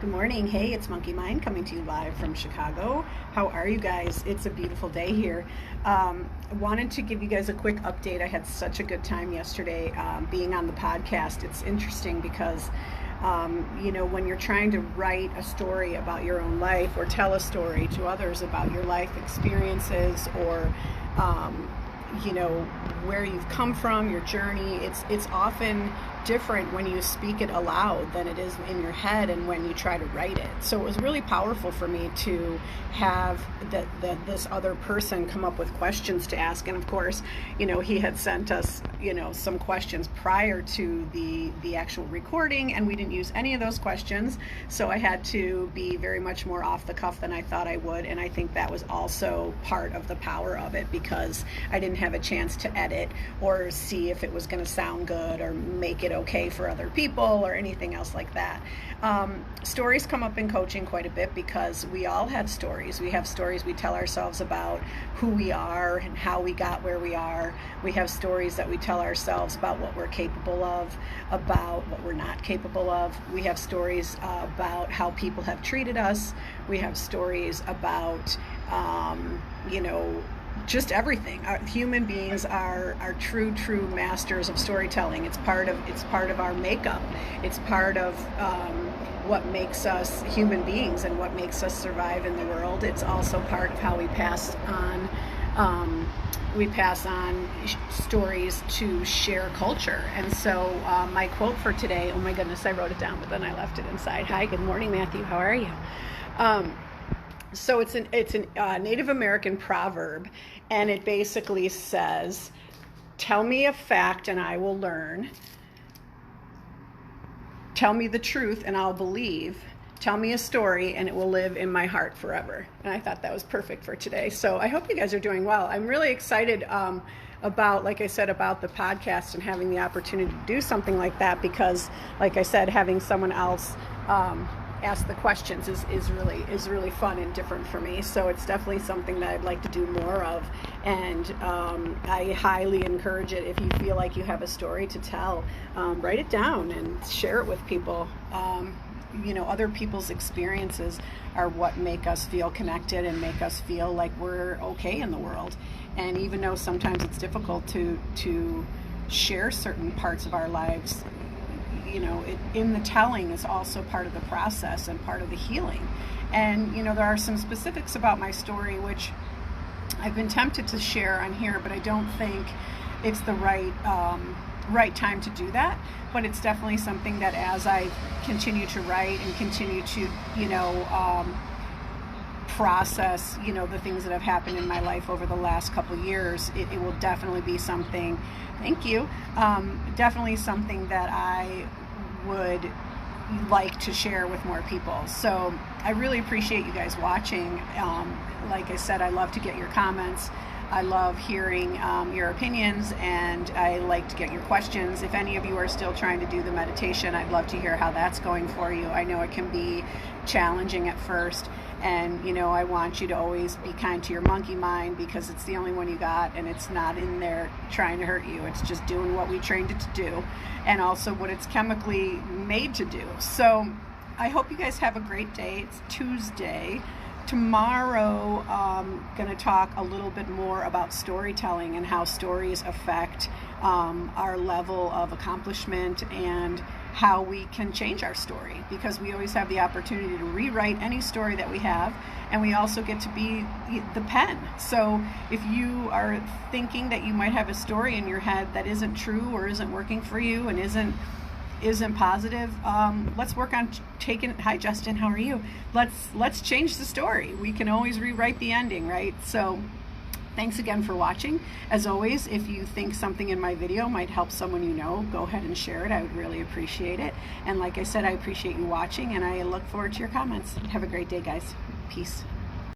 Good morning. Hey, it's Monkey Mind coming to you live from Chicago. How are you guys? It's a beautiful day here. I wanted to give you guys a quick update. I had such a good time yesterday being on the podcast. It's interesting because when you're trying to write a story about your own life or tell a story to others about your life experiences or where you've come from, your journey, it's often different when you speak it aloud than it is in your head and when you try to write it. So it was really powerful for me to have this other person come up with questions to ask. And of course, he had sent us, some questions prior to the actual recording, and we didn't use any of those questions. So I had to be very much more off the cuff than I thought I would. And I think that was also part of the power of it, because I didn't have a chance to edit or see if it was going to sound good or make it okay for other people or anything else like that. Stories come up in coaching quite a bit because we all have stories. We have stories we tell ourselves about who we are and how we got where we are. We have stories that we tell ourselves about what we're capable of, about what we're not capable of. We have stories about how people have treated us. We have stories about, just everything. Human beings are true masters of storytelling. It's part of our makeup. It's part of what makes us human beings and what makes us survive in the world. It's also part of how we pass on. We pass on stories to share culture. And so my quote for today, oh my goodness, I wrote it down, but then I left it inside. Hi, good morning, Matthew. How are you? So it's a Native American proverb, and it basically says, "Tell me a fact and I will learn. Tell me the truth and I'll believe. Tell me a story and it will live in my heart forever." And I thought that was perfect for today. So I hope you guys are doing well. I'm really excited about, like I said, about the podcast and having the opportunity to do something like that, because, like I said, having someone else ask the questions is really fun and different for me. So it's definitely something that I'd like to do more of, and I highly encourage it. If you feel like you have a story to tell, write it down and share it with people. Other people's experiences are what make us feel connected and make us feel like we're okay in the world. And even though sometimes it's difficult to share certain parts of our lives, in the telling is also part of the process and part of the healing. And there are some specifics about my story which I've been tempted to share on here, but I don't think it's the right time to do that. But it's definitely something that, as I continue to write and continue to process the things that have happened in my life over the last couple of years, it will definitely be something, thank you, definitely something that I would like to share with more people. So I really appreciate you guys watching. Like I said, I love to get your comments. I love hearing your opinions, and I like to get your questions. If any of you are still trying to do the meditation, I'd love to hear how that's going for you. I know it can be challenging at first, and I want you to always be kind to your monkey mind, because it's the only one you got, and it's not in there trying to hurt you. It's just doing what we trained it to do, and also what it's chemically made to do. So I hope you guys have a great day. It's Tuesday. Tomorrow, I'm going to talk a little bit more about storytelling and how stories affect our level of accomplishment and how we can change our story, because we always have the opportunity to rewrite any story that we have, and we also get to be the pen. So if you are thinking that you might have a story in your head that isn't true or isn't working for you and isn't positive, let's work on taking. Hi Justin, how are you? Let's change the story. We can always rewrite the ending, right? So thanks again for watching. As always, if you think something in my video might help someone go ahead and share it. I would really appreciate it. And like I said, I appreciate you watching, and I look forward to your comments. Have a great day, guys. Peace.